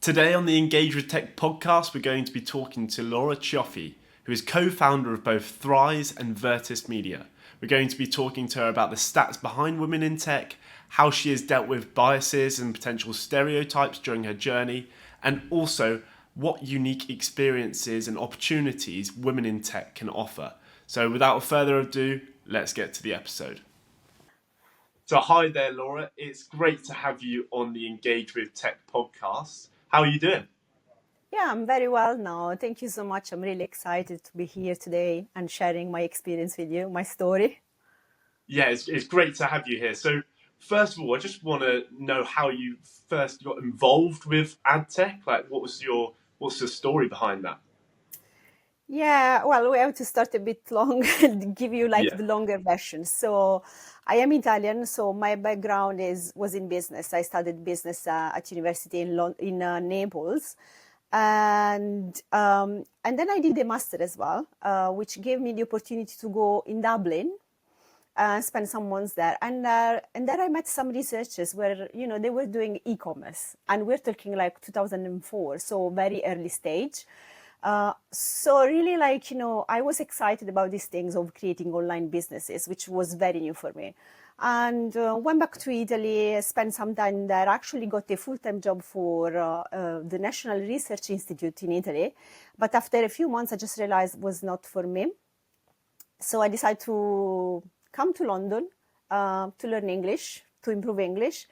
Today on the Engage with Tech podcast, we're going to be talking to Laura Cioffi, who is co-founder of both Thriize and Vertis Media. We're going to be talking to her about the stats behind women in tech, how she has dealt with biases and potential stereotypes during her journey, and also what unique experiences and opportunities women in tech can offer. So without further ado, let's get to the episode. So hi there, Laura. It's great to have you on the Engage with Tech podcast. How are you doing? Yeah, I'm very well now. Thank you so much. I'm really excited to be here today and sharing my experience with you, my story. Yeah, it's great to have you here. So first of all, I just want to know how you first got involved with adtech. Like, what's the story behind that? Yeah, well, we have to start a bit long and give you like Yeah. the longer version. So I am Italian, so my background was in business. I studied business at university in Naples. And then I did a master as well, which gave me the opportunity to go in Dublin and spend some months there. And there I met some researchers where, they were doing e-commerce. And we're talking like 2004, so very early stage. So really I was excited about these things of creating online businesses, which was very new for me. And went back to Italy, spent some time there, actually got a full-time job for the National Research Institute in Italy. But after a few months, I just realized it was not for me. So I decided to come to London to learn English, to improve English.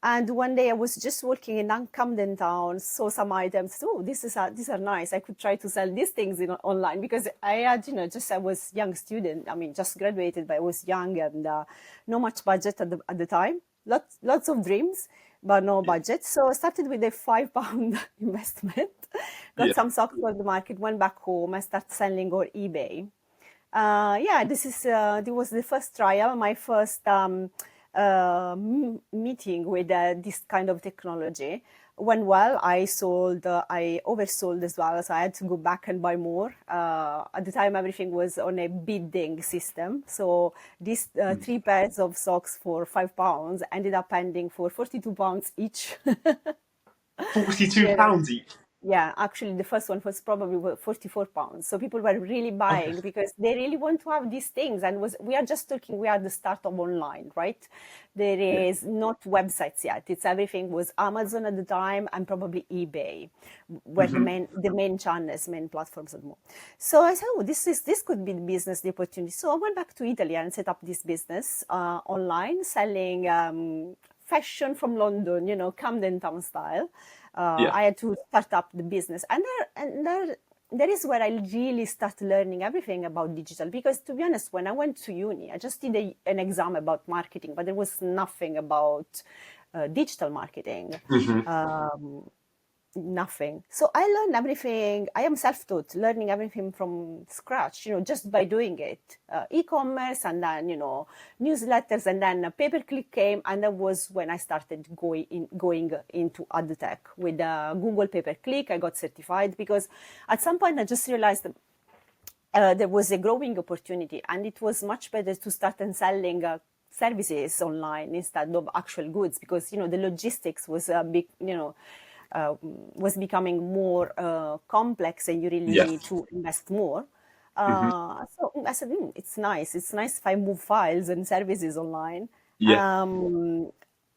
And one day I was just working in Camden Town, saw some items. Oh, these are nice. I could try to sell these things online because I had, I was young student. I mean, just graduated, but I was young and no much budget at the time. Lots of dreams, but no budget. So I started with a £5 investment, got some socks for the market, went back home, I started selling on eBay. This was the first trial, my first meeting with this kind of technology. Went well. I oversold as well, so I had to go back and buy more. At the time, everything was on a bidding system. So these 3 pairs of socks for £5 ended up ending for £42 each. £42 each. Yeah, actually, the first one was probably £44. So people were really buying because they really want to have these things. And we are just talking, we are the start of online, right? There is not websites yet. Everything was Amazon at the time and probably eBay, where the main channels, main platforms and more. So I said, this could be the business, the opportunity. So I went back to Italy and set up this business online, selling fashion from London, Camden Town style. I had to start up the business. And there is where I really start learning everything about digital. Because to be honest, when I went to uni, I just did an exam about marketing, but there was nothing about digital marketing. Nothing. So I learned everything. I am self-taught, learning everything from scratch, just by doing it. E-commerce and then, newsletters, and then pay-per-click came. And that was when I started going into adtech with Google pay-per-click. I got certified because at some point I just realized that there was a growing opportunity, and it was much better to start and selling services online instead of actual goods, because, the logistics was a big, was becoming more complex, and you really need to invest more. So I said, it's nice. It's nice if I move files and services online.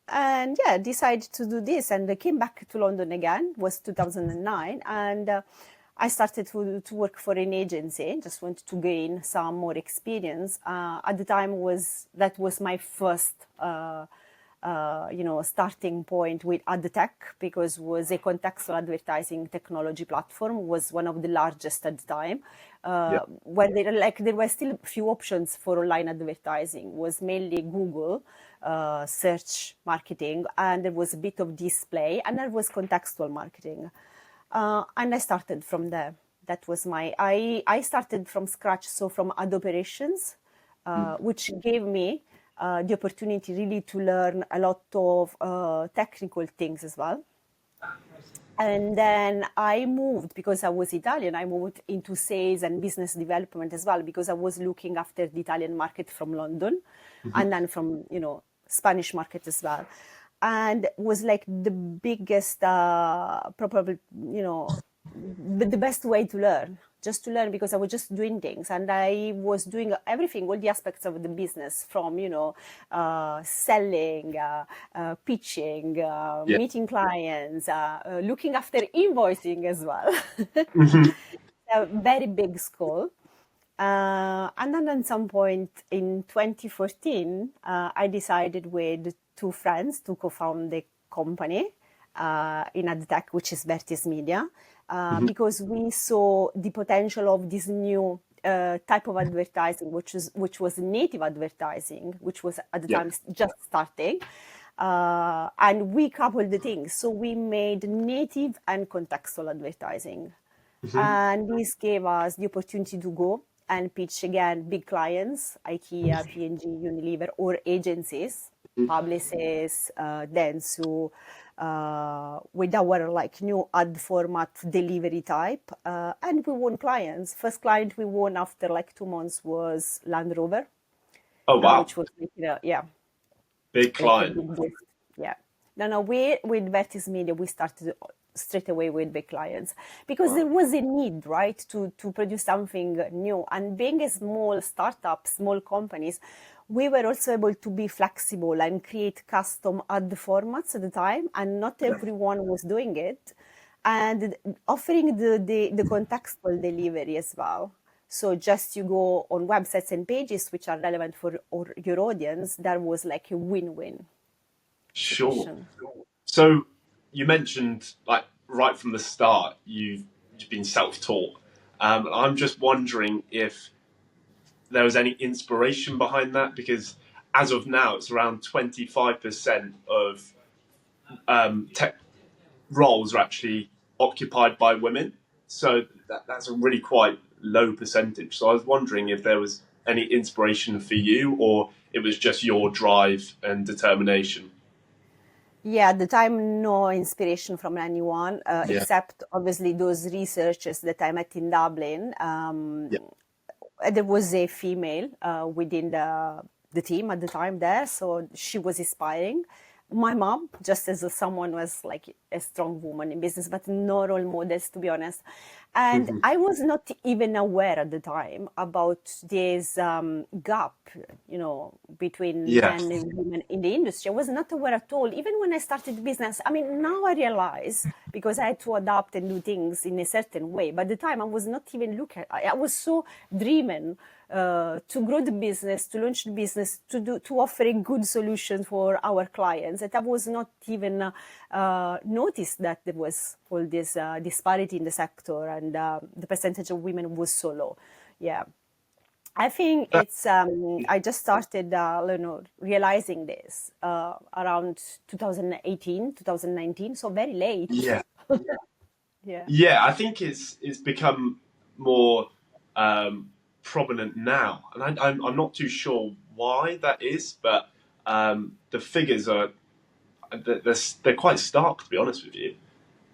And decided to do this. And I came back to London again, was 2009. And I started to work for an agency, just wanted to gain some more experience. At the time that was my first starting point with adtech, because was a contextual advertising technology platform, was one of the largest at the time, where there were still few options for online advertising. Was mainly Google search marketing, and there was a bit of display, and there was contextual marketing, and I started from there. That was I started from scratch, so from ad operations, which gave me the opportunity really to learn a lot of technical things as well. And then I moved, because I was Italian, I moved into sales and business development as well, because I was looking after the Italian market from London, and then from, Spanish market as well. and was like the biggest, probably, the best way to learn, just to learn, because I was just doing things, and I was doing everything, all the aspects of the business, from selling, pitching, Yeah. meeting clients, looking after invoicing as well. Mhm. A very big school. And then at some point in 2014, I decided with two friends to co-found the company in adtech, which is Vertis Media, because we saw the potential of this new type of advertising, which was native advertising, which was at the Yeah. time just starting. And we coupled the things. So we made native and contextual advertising. Mhm. And this gave us the opportunity to go and pitch again big clients, IKEA, P&G, Unilever, or agencies, Publicis, Dentsu, with our like new ad format delivery type. And we won clients. First client we won after like 2 months was Land Rover, Oh, wow. which was like, yeah, Big like a client. big gift. Yeah. No, we with Vertis Media, we started straight away with big clients because Wow. there was a need, right, to produce something new. And being a small startup, small companies, we were also able to be flexible and create custom ad formats at the time, and not Yeah. everyone was doing it. And offering the contextual delivery as well. So just you go on websites and pages which are relevant for your audience, that was like a win-win Sure. situation. So you mentioned, like, right from the start, you've been self-taught. I'm just wondering if there was any inspiration behind that, because as of now, it's around 25% of tech roles are actually occupied by women. So that's a really quite low percentage. So I was wondering if there was any inspiration for you, or it was just your drive and determination. Yeah, at the time, no inspiration from anyone, Yeah. except obviously those researchers that I met in Dublin. Yeah. There was a female within the team at the time there, so she was inspiring. My mom, just as someone was like a strong woman in business, but no role models, to be honest. And Mhm. I was not even aware at the time about this gap, between Yeah. men and women in the industry. I was not aware at all. Even when I started business, I mean, now I realize, because I had to adapt and do things in a certain way. But at the time, I was not even looking. I was so driven to grow the business, to launch the business, to offer a good solution for our clients, that I was not even noticed that there was all this disparity in the sector, and the percentage of women was so low. Yeah. I think That- it's. I just started, realizing this around 2018, 2019, so very late. yeah. Yeah. Yeah, I think it's become more prominent now, and I'm not too sure why that is, but the figures are they're quite stark, to be honest with you.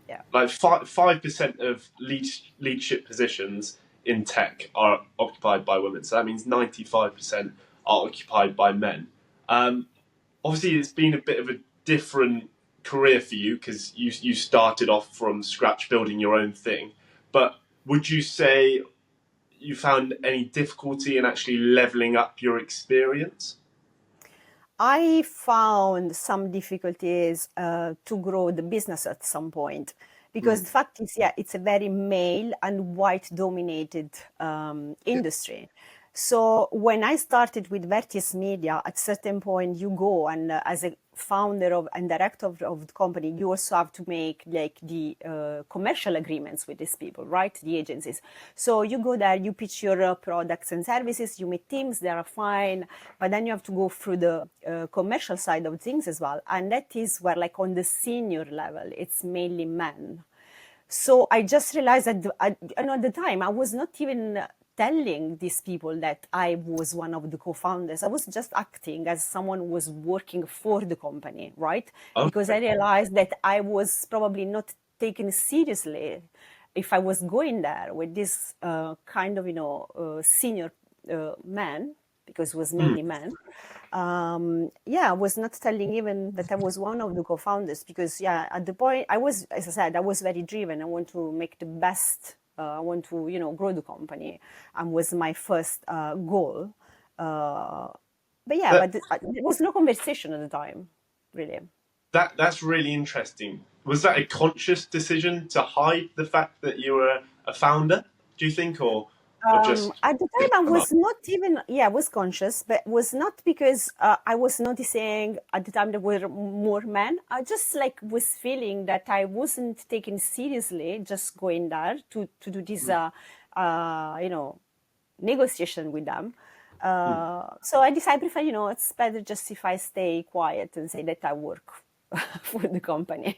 Yeah. Like 5% of leadership positions in tech are occupied by women, so that means 95% are occupied by men. Um, Obviously, it's been a bit of a different career for you because you started off from scratch building your own thing. But would you say you found any difficulty in actually leveling up your experience? I found some difficulties to grow the business at some point, because the fact is, yeah, it's a very male and white dominated Yeah. industry. So when I started with Vertis Media, at certain point you go, and as a founder of and director of the company, you also have to make like the commercial agreements with these people, right? The agencies. So you go there, you pitch your products and services, you meet teams, they are fine, but then you have to go through the commercial side of things as well, and that is where, like, on the senior level, it's mainly men. So I just realized that at the time I was not even telling these people that I was one of the co-founders. I was just acting as someone who was working for the company, right? Because I Okay. realized that I was probably not taken seriously if I was going there with this kind of senior man. because it was mainly men. I was not telling even that I was one of the co-founders because, at the point I was, as I said, I was very driven. I want to make the best. I want to, grow the company, and was my first goal. But there was no conversation at the time, really. That's really interesting. Was that a conscious decision to hide the fact that you were a founder, do you think, or just At the did time, I come up? was not even, I was conscious, but was not because I was noticing at the time there were more men. I just like was feeling that I wasn't taken seriously, just going there to do this, negotiation with them. So I decided, it's better just if I stay quiet and say that I work for the company.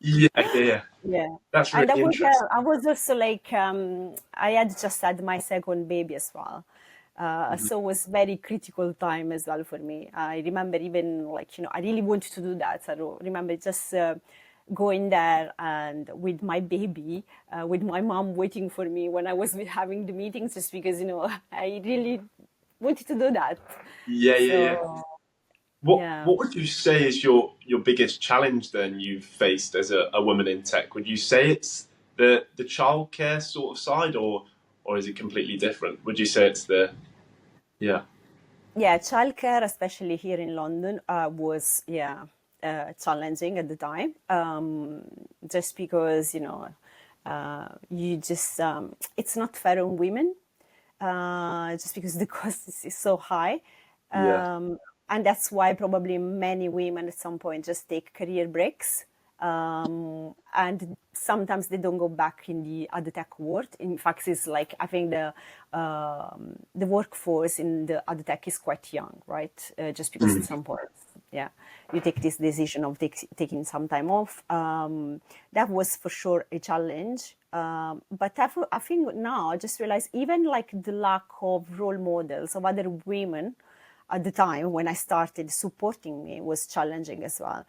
Yeah, yeah, yeah. Yeah. That's And really interesting. I was also like, I had just had my second baby as well. So it was very critical time as well for me. I remember even like, I really wanted to do that. I remember just going there and with my baby, with my mom waiting for me when I was having the meetings, just because, I really wanted to do that. Yeah, yeah, yeah. So, What yeah. what would you say is your biggest challenge then you've faced as a woman in tech? Would you say it's the childcare sort of side, or is it completely different? Would you say it's the yeah Yeah, childcare, especially here in London, was challenging at the time. Just because you just it's not fair on women. Just because the cost is so high, yeah and that's why probably many women at some point just take career breaks. And sometimes they don't go back in the adtech world. In fact, it's like I think the workforce in the adtech is quite young, right? Just because at some point, you take this decision of taking some time off. That was for sure a challenge. But I think now I just realize even like the lack of role models of other women at the time when I started supporting me was challenging as well.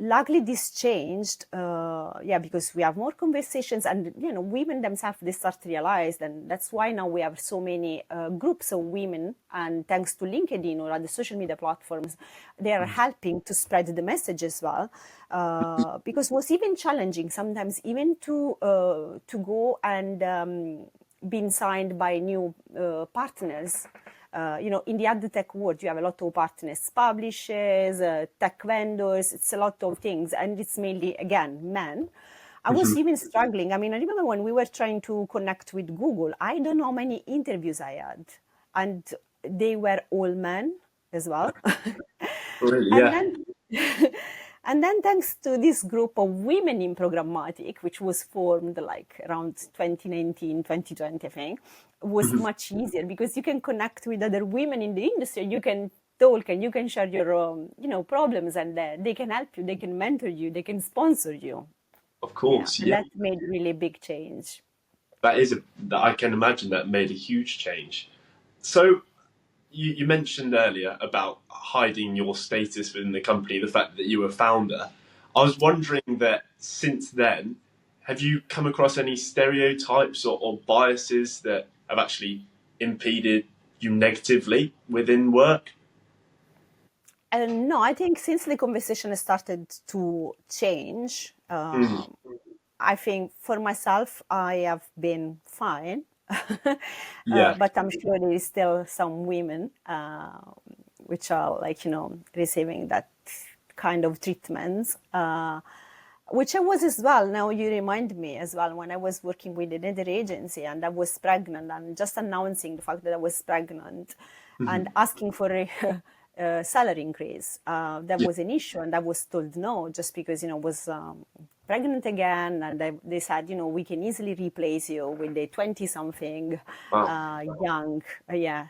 Luckily, this changed, because we have more conversations, and women themselves they start to realize, and that's why now we have so many groups of women, and thanks to LinkedIn or other social media platforms, they are helping to spread the message as well. Because it was even challenging sometimes, even to go and being signed by new partners. In the ad tech world, you have a lot of partners, publishers, tech vendors. It's a lot of things, and it's mainly again men. I was even struggling. I mean, I remember when we were trying to connect with Google. I don't know how many interviews I had, and they were all men as well. really And yeah then, and then thanks to this group of women in programmatic, which was formed like around 2019, 2020, I think, was much easier because you can connect with other women in the industry. You can talk and you can share your, problems, and they can help you, they can mentor you, they can sponsor you. of Yeah, course and yeah. that made really big change. That is that I can imagine that made a huge change. So you mentioned earlier about hiding your status within the company, the fact that you were founder. I was wondering that since then, have you come across any stereotypes or biases that have actually impeded you negatively within work? And no, I think since the conversation started to change, Mm, I think for myself, I have been fine. yeah, But I'm sure there is still some women which are like, receiving that kind of treatment, which I was as well. Now you remind me as well when I was working with another agency and I was pregnant and just announcing the fact that I was pregnant and asking for a salary increase. That yeah, was an issue, and I was told no, just because I was pregnant again, and they said we can easily replace you with a 20-something wow. young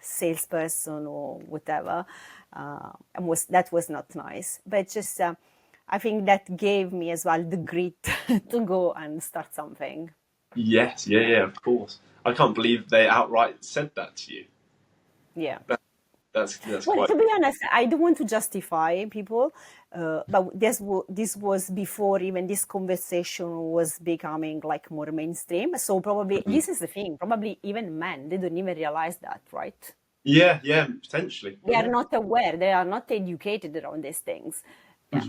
salesperson or whatever. And that was not nice, but just I think that gave me as well the grit to go and start something. Yes, yeah, yeah, of course. I can't believe they outright said that to you. Yeah. That, that's Well, quite to be honest, I don't want to justify people, but this was before even this conversation was becoming like more mainstream. So probably this is the thing. Probably even men they don't even realize that, right? Yeah, yeah, potentially. They are Yeah. not aware, they are not educated around these things. Yeah.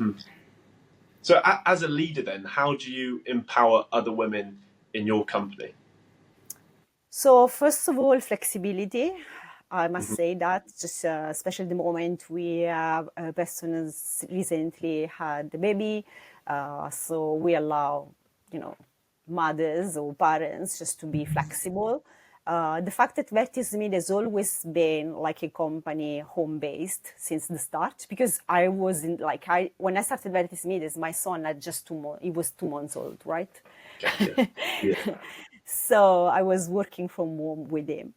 So, as a leader, then, how do you empower other women in your company? So first of all, flexibility. I must Hmm. say that, just especially the moment we have a person has recently had a baby, so we allow, you know, mothers or parents just to be flexible. The fact that Vertis Media has always been like a company home-based since the start, because I wasn't like when I started Vertis Media, my son had just 2 months. He was 2 months old, right? Gotcha. Yeah. So I was working from home with him.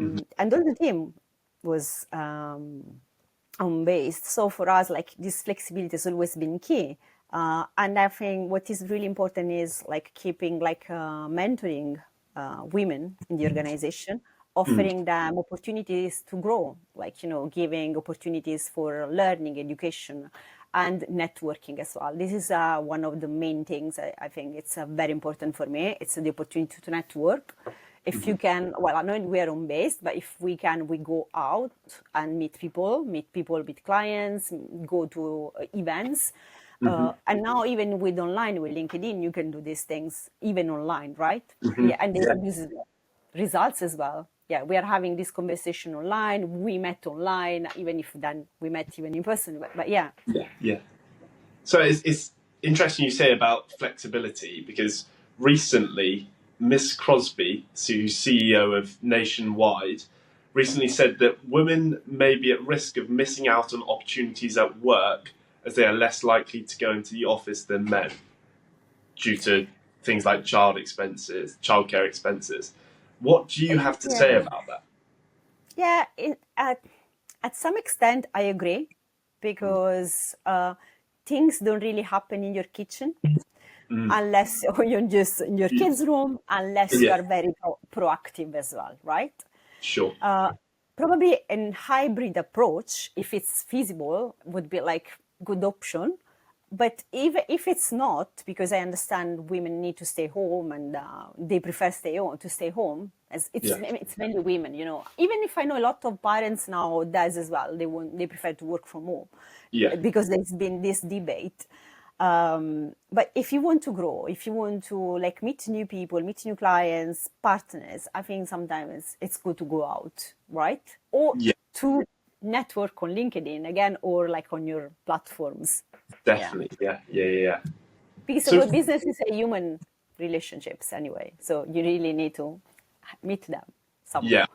Hmm. And all the team was home based. So for us, like this flexibility has always been key. And I think what is really important is like keeping like mentoring women in the organization, offering them opportunities to grow, like, you know, giving opportunities for learning, education, and networking as well. This is one of the main things I think it's very important for me. It's the opportunity to network. If you can, well, I know we are home based, but if we can, we go out and meet people, meet clients, go to events. Hmm. And now even with online, with LinkedIn, you can do these things even online, right? Hmm. Yeah, and they Yeah. produce results as well. Yeah, we are having this conversation online. We met online, even if then we met even in person. But yeah, Yeah. Yeah. So it's interesting you say about flexibility because recently Miss Crosby, who's CEO of Nationwide, recently said that women may be at risk of missing out on opportunities at work as they are less likely to go into the office than men due to things like childcare expenses. What do you have to say yeah, about that? yeah. At some extent, I agree because things don't really happen in your kitchen Mm. unless or you're just in your kids' room, unless you Yeah, are very proactive as well, right? sure. Uh, Probably a hybrid approach, if it's feasible, would be like good option. But even if it's not, because I understand women need to stay home and they prefer stay home, as Yeah, it's mainly women, you know. Even if I know a lot of parents now does as well, they prefer to work from home yeah, because there's been this debate. But if you want to grow, if you want to like meet new people, meet new clients, partners, I think sometimes it's good to go out, right? Or yeah, to network on LinkedIn again, or like on your platforms. Yeah, definitely. Yeah, yeah, yeah. Yeah. because So our business is a human relationships anyway, so you really need to meet them somehow. yeah,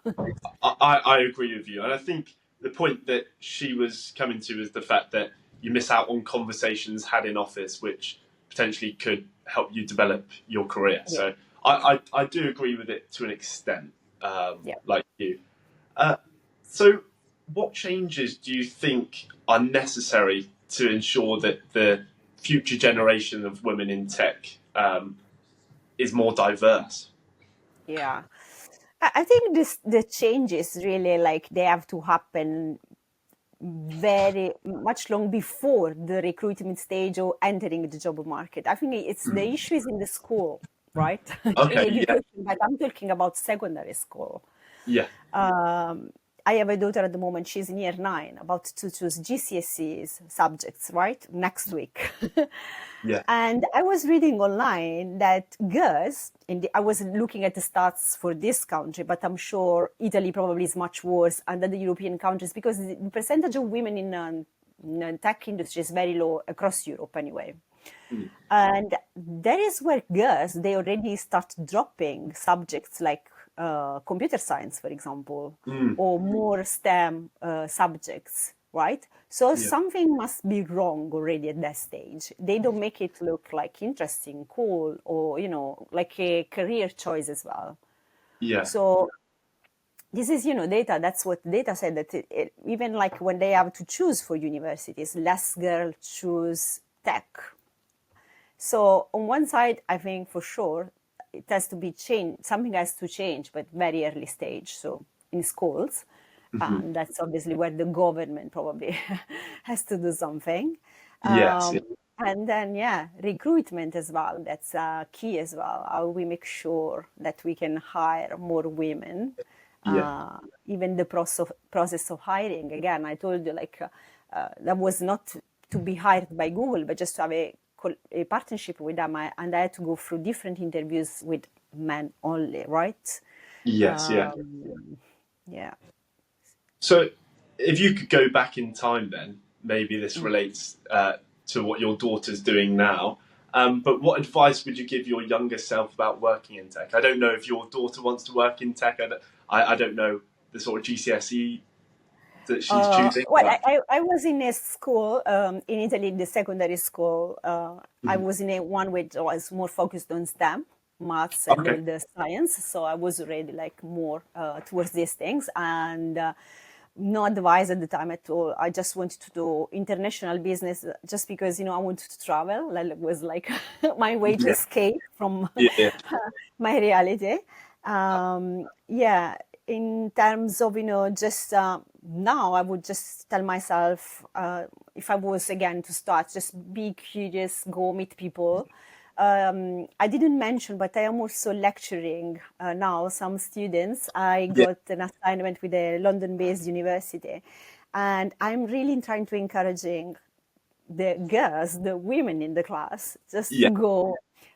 I agree with you, and I think the point that she was coming to is the fact that you miss out on conversations had in office, which potentially could help you develop your career. Yeah, So I do agree with it to an extent, yeah. like you. Uh, so, what changes do you think are necessary to ensure that the future generation of women in tech is more diverse? Yeah. I think the changes really like they have to happen very much long before the recruitment stage or entering the job market. I think it's the issue is in the school, right? In Okay, yeah, education, but I'm talking about secondary school. yeah, Um, I have a daughter at the moment, she's in year 9, about to choose GCSEs subjects, right? Next week. yeah. And I was reading online that girls, I was looking at the stats for this country, but I'm sure Italy probably is much worse and other European countries because the percentage of women in the tech industry is very low across Europe anyway. Mm. And that is where girls, they already start dropping subjects like computer science, for example, Mm. or more STEM subjects, right? So Yeah, something must be wrong already at that stage. They don't make it look like interesting, cool, or, you know, like a career choice as well. yeah, So this is, you know, data. That's what data said that even like when they have to choose for universities, less girls choose tech. So on one side, I think for sure it has to be changed. Something has to change, but very early stage. So in schools, hmm, and that's obviously where the government probably has to do something. yes, yeah, And then, yeah, recruitment as well. That's key as well. How we make sure that we can hire more women Yeah. Even the process of hiring. Again, I told you, like, that was not to be hired by Google, but just to have a partnership with them. And I had to go through different interviews with men only, right? Yes, yeah. Yeah. So if you could go back in time then, maybe this relates to what your daughter's doing now, but what advice would you give your younger self about working in tech? I don't know if your daughter wants to work in tech. I don't know the sort of GCSE that she's choosing. Well, I was in a school in Italy, the secondary school. I was in a one which was more focused on STEM, maths, and all Okay. the science. So I was already like more towards these things, and no advice at the time at all. I just wanted to do international business just because I wanted to travel. Like, it was like my way to Yeah. escape from Yeah. my reality. Yeah, in terms of just now, I would just tell myself, if I was again to start, just be curious, go meet people. I didn't mention, but I am also lecturing now some students. I Yeah. got an assignment with a London-based university, and I'm really trying to encouraging the girls, the women in the class, just to Yeah. go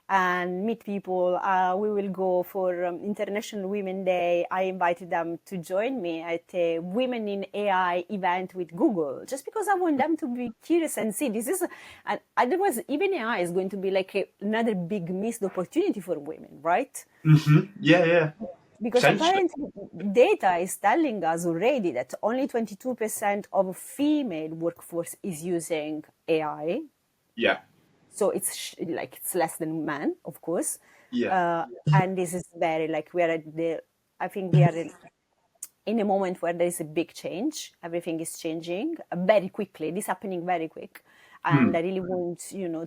and meet people. We will go for International Women Day. I invited them to join me at a Women in AI event with Google, just because I want them to be curious and see this is, and otherwise, even AI is going to be like another big missed opportunity for women, right? Yeah. Yeah. Because Potentially. apparently data is telling us already that only 22% of female workforce is using AI. Yeah. So it's like it's less than men, of course. Yeah. And this is very like we are at I think we are in a moment where there is a big change. Everything is changing very quickly. This is happening very quick. And I really want,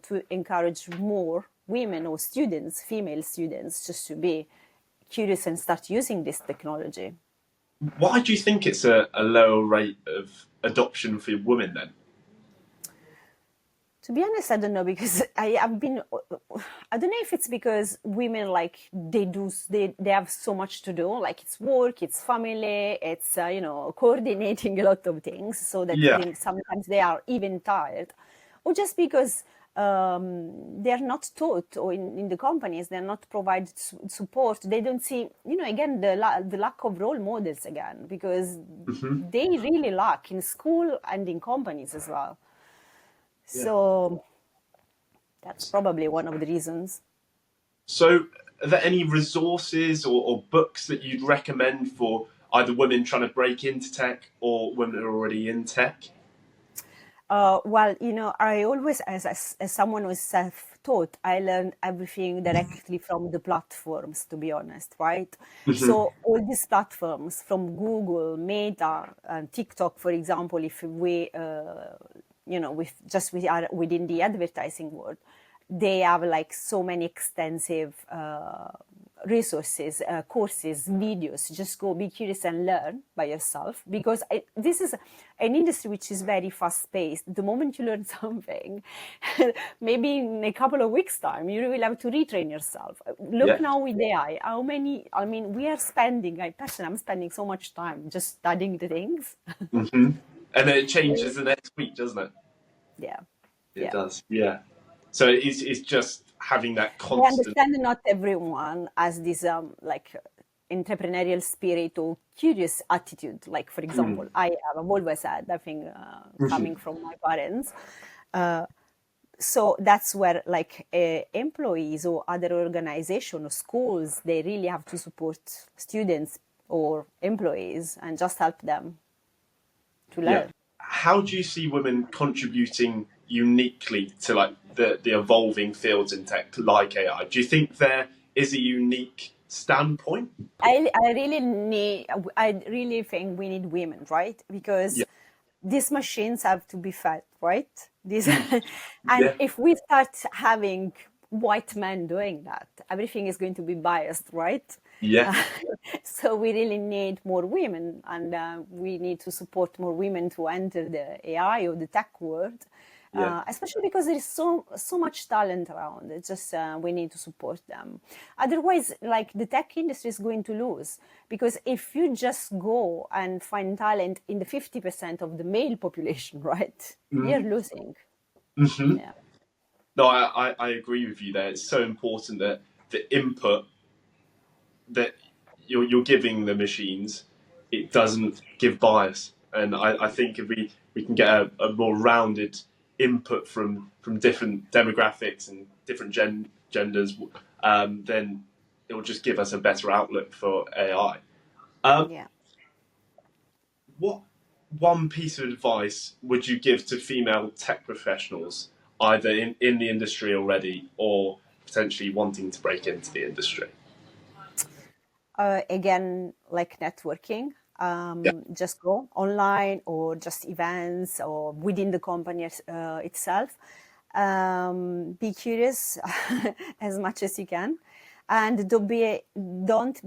to encourage more women or students, female students, just to be curious and start using this technology. Why do you think it's a lower rate of adoption for women then? To be honest, I don't know because I don't know if it's because women like they have so much to do, like it's work, it's family, it's coordinating a lot of things, so that Yeah. sometimes they are even tired, or just because they are not taught, or in the companies they're not provided support. They don't see, again the lack of role models again, because they really lack in school and in companies as well. Yeah. So that's probably one of the reasons. So, are there any resources or books that you'd recommend for either women trying to break into tech or women who are already in tech? Well, I always, as someone who's self-taught, I learned everything directly from the platforms, to be honest, right? So all these platforms, from Google, Meta, and TikTok, for example, if we, we are within the advertising world, they have like so many extensive resources, courses, videos. Just go, be curious and learn by yourself, because this is an industry which is very fast paced. The moment you learn something, maybe in a couple of weeks time, you will have to retrain yourself. Look Yeah. now with AI, we are spending, I'm spending so much time just studying the things. And then it changes the next week, doesn't it? Yeah. It Yeah. does. Yeah. So it's just having that I constant. understand not everyone has this like entrepreneurial spirit or curious attitude. Like, for example, I've always had, I think, coming from my parents. So that's where like employees or other organizations or schools, they really have to support students or employees and just help them to Yeah. learn. How do you see women contributing uniquely to like the evolving fields in tech like AI? Do you think there is a unique standpoint? I really think we need women, right? Yeah. Because these machines have to be fed, right? This, and Yeah. if we start having white men doing that, everything is going to be biased, right? Yeah. So we really need more women, and we need to support more women to enter the AI or the tech world. Yeah. especially because there is so much talent around. It's just we need to support them. Otherwise, like the tech industry is going to lose, because if you just go and find talent in the 50% of the male population, right, you're losing. Hmm. Yeah. No, I agree with you there. It's so important that the input that you're giving the machines, it doesn't give bias. And I think if we can get a more rounded input from different demographics and different genders, then it will just give us a better outlook for AI. Um, Yeah. what one piece of advice would you give to female tech professionals, either in the industry already or potentially wanting to break into the industry? Again, like networking, Yeah. just go online or just events or within the company itself. Be curious as much as you can, and don't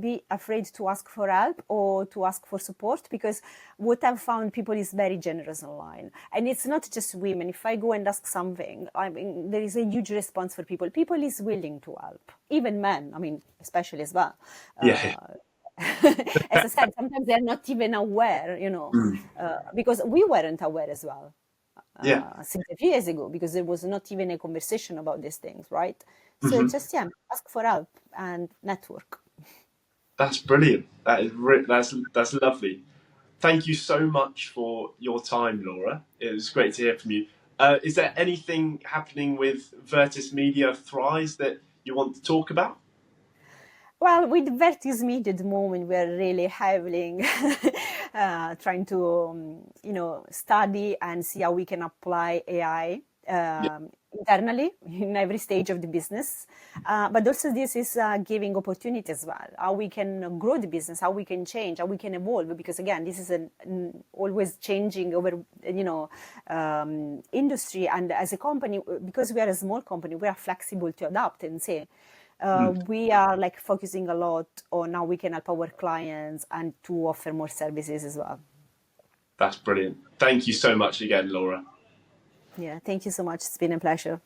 be afraid to ask for help or to ask for support, because what I've found, people is very generous online, and it's not just women. If I go and ask something, I mean, there is a huge response for people. People is willing to help, even men, I mean, especially as well. Yeah. As I said, sometimes they're not even aware, because we weren't aware as well Yeah. 6 years ago, because there was not even a conversation about these things, right? So Hmm. just, yeah, ask for help and network. That's brilliant. That's lovely. Thank you so much for your time, Laura. It was great to hear from you. Is there anything happening with Vertis Media Thriize that you want to talk about? Well, with Vertis Media at the moment, we're really heavily trying to, study and see how we can apply AI Yeah. internally in every stage of the business. But also this is giving opportunity as well, how we can grow the business, how we can change, how we can evolve. Because again, this is an always changing over, industry. And as a company, because we are a small company, we are flexible to adapt and say, we are like focusing a lot on how we can help our clients and to offer more services as well. That's brilliant. Thank you so much again, Laura. Yeah, thank you so much. It's been a pleasure.